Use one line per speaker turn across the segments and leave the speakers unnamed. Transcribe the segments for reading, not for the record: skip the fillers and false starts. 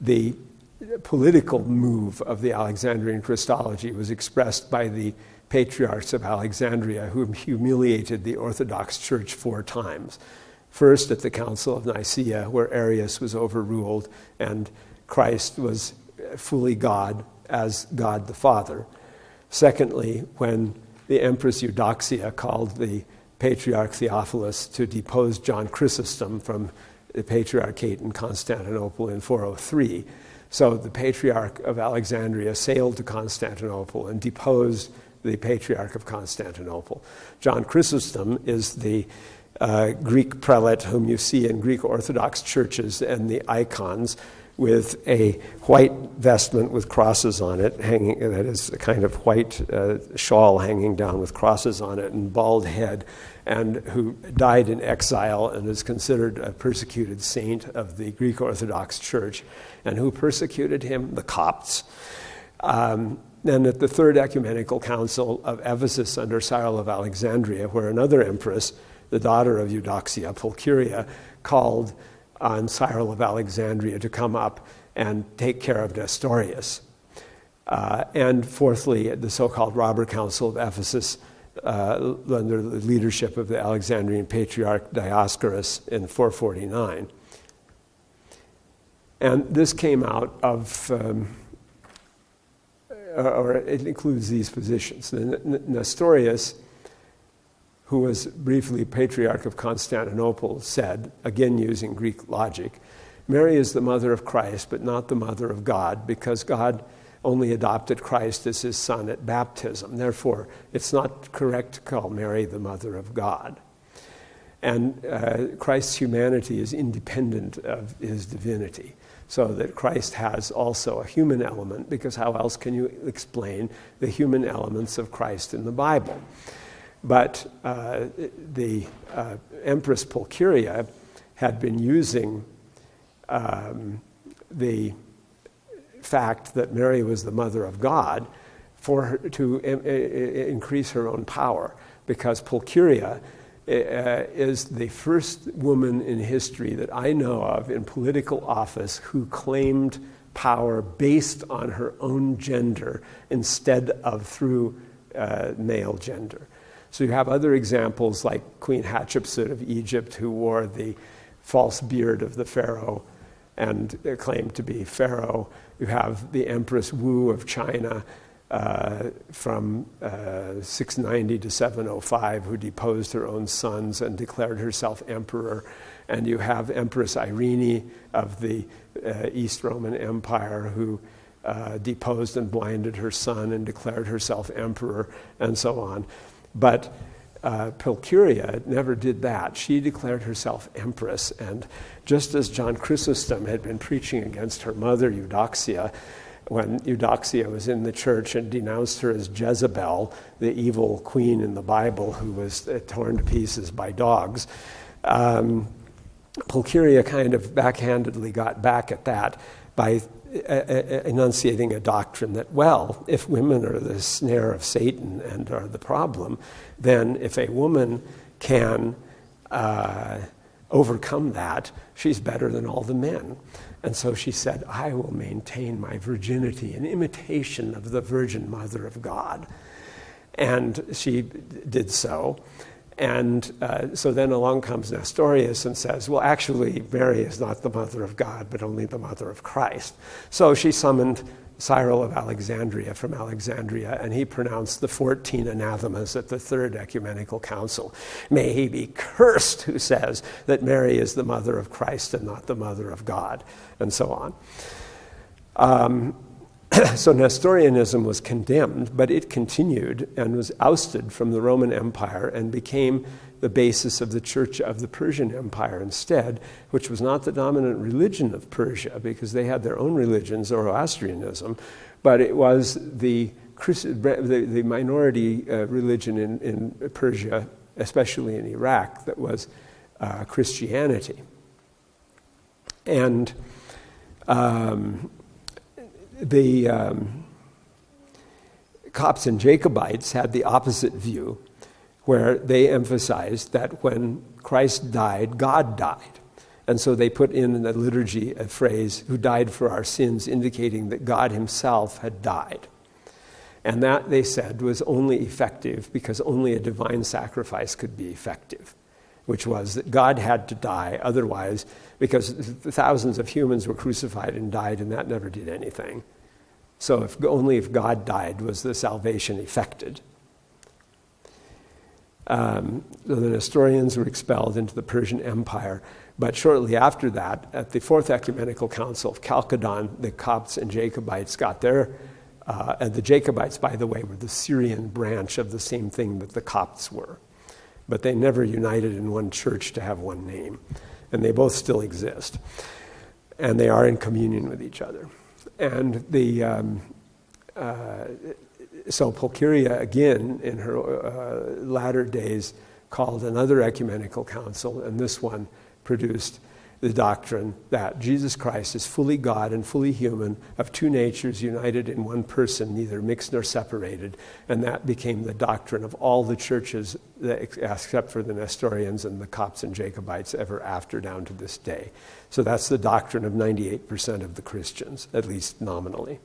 the political move of the Alexandrian Christology was expressed by the patriarchs of Alexandria, who humiliated the Orthodox Church 4 times. First, at the Council of Nicaea, where Arius was overruled and Christ was fully God as God the Father. Secondly, when the Empress Eudoxia called the Patriarch Theophilus to depose John Chrysostom from the Patriarchate in Constantinople in 403. So the Patriarch of Alexandria sailed to Constantinople and deposed the Patriarch of Constantinople. John Chrysostom is the Greek prelate whom you see in Greek Orthodox churches and the icons, with a white vestment with crosses on it, hanging, that is a kind of white shawl hanging down with crosses on it, and bald head, and who died in exile and is considered a persecuted saint of the Greek Orthodox Church. And who persecuted him? The Copts. Then at the Third Ecumenical Council of Ephesus under Cyril of Alexandria, where another empress, the daughter of Eudoxia, Pulcheria, called on Cyril of Alexandria to come up and take care of Nestorius. And fourthly, at the so-called Robber Council of Ephesus, under the leadership of the Alexandrian Patriarch Dioscorus in 449. And this came out of, or it includes these positions. Nestorius, who was briefly Patriarch of Constantinople, said, again using Greek logic, Mary is the mother of Christ, but not the mother of God, because God only adopted Christ as his son at baptism. Therefore, it's not correct to call Mary the mother of God. And Christ's humanity is independent of his divinity, so that Christ has also a human element, because how else can you explain the human elements of Christ in the Bible? But the Empress Pulcheria had been using the fact that Mary was the mother of God for her to increase her own power, because Pulcheria is the first woman in history that I know of in political office who claimed power based on her own gender instead of through male gender. So you have other examples like Queen Hatshepsut of Egypt, who wore the false beard of the pharaoh and claimed to be pharaoh. You have the Empress Wu of China from 690 to 705, who deposed her own sons and declared herself emperor. And you have Empress Irene of the East Roman Empire, who deposed and blinded her son and declared herself emperor, and so on. But Pulcheria never did that. She declared herself empress, and just as John Chrysostom had been preaching against her mother, Eudoxia, when Eudoxia was in the church and denounced her as Jezebel, the evil queen in the Bible who was torn to pieces by dogs, Pulcheria kind of backhandedly got back at that by enunciating a doctrine that, well, if women are the snare of Satan and are the problem, then if a woman can overcome that, she's better than all the men. And so she said, I will maintain my virginity in imitation of the Virgin Mother of God. And she did so. And so then along comes Nestorius and says, well, actually, Mary is not the mother of God, but only the mother of Christ. So she summoned Cyril of Alexandria from Alexandria, and he pronounced the 14 anathemas at the Third Ecumenical Council. May he be cursed who says that Mary is the mother of Christ and not the mother of God, and so on. So Nestorianism was condemned, but it continued and was ousted from the Roman Empire and became the basis of the Church of the Persian Empire instead, which was not the dominant religion of Persia, because they had their own religion, Zoroastrianism, but it was the minority religion in Persia, especially in Iraq, that was Christianity. And the Copts and Jacobites had the opposite view, where they emphasized that when Christ died, God died. And so they put in the liturgy a phrase, who died for our sins, indicating that God himself had died. And that, they said, was only effective because only a divine sacrifice could be effective, which was that God had to die otherwise, because thousands of humans were crucified and died, and that never did anything. So only if God died was the salvation effected. So the Nestorians were expelled into the Persian Empire. But shortly after that, at the Fourth Ecumenical Council of Chalcedon, the Copts and Jacobites got their, and the Jacobites, by the way, were the Syrian branch of the same thing that the Copts were. But they never united in one church to have one name. And they both still exist. And they are in communion with each other. And so Pulcheria, again, in her latter days, called another ecumenical council, and this one produced the doctrine that Jesus Christ is fully God and fully human, of two natures united in one person, neither mixed nor separated. And that became the doctrine of all the churches, except for the Nestorians and the Copts and Jacobites, ever after down to this day. So that's the doctrine of 98% of the Christians, at least nominally.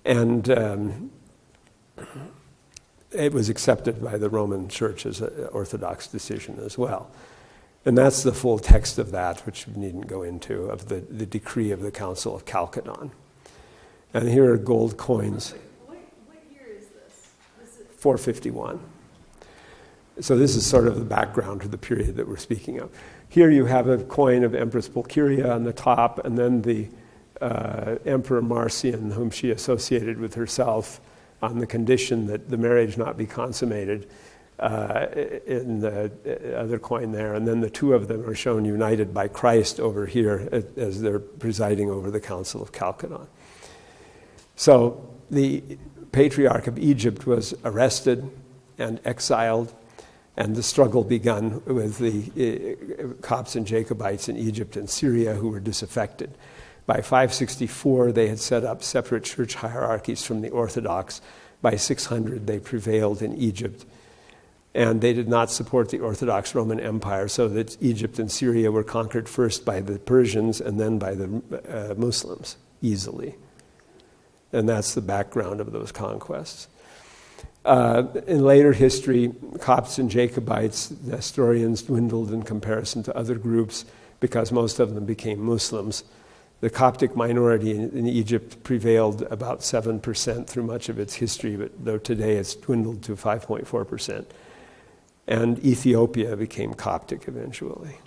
And it was accepted by the Roman Church as an Orthodox decision as well. And that's the full text of that, which we needn't go into, of the decree of the Council of Chalcedon. And here are gold coins.
What year is this?
451. So this is sort of the background to the period that we're speaking of. Here you have a coin of Empress Pulcheria on the top, and then the Emperor Marcian, whom she associated with herself on the condition that the marriage not be consummated, in the other coin there. And then the two of them are shown united by Christ over here as they're presiding over the Council of Chalcedon. So the Patriarch of Egypt was arrested and exiled, and the struggle begun with the Copts and Jacobites in Egypt and Syria who were disaffected. By 564, they had set up separate church hierarchies from the Orthodox. By 600, they prevailed in Egypt. And they did not support the Orthodox Roman Empire, so that Egypt and Syria were conquered first by the Persians and then by the Muslims, easily. And that's the background of those conquests. In later history, Copts and Jacobites, Nestorians, dwindled in comparison to other groups because most of them became Muslims. The Coptic minority in Egypt prevailed about 7% through much of its history, but though today it's dwindled to 5.4%. And Ethiopia became Coptic eventually.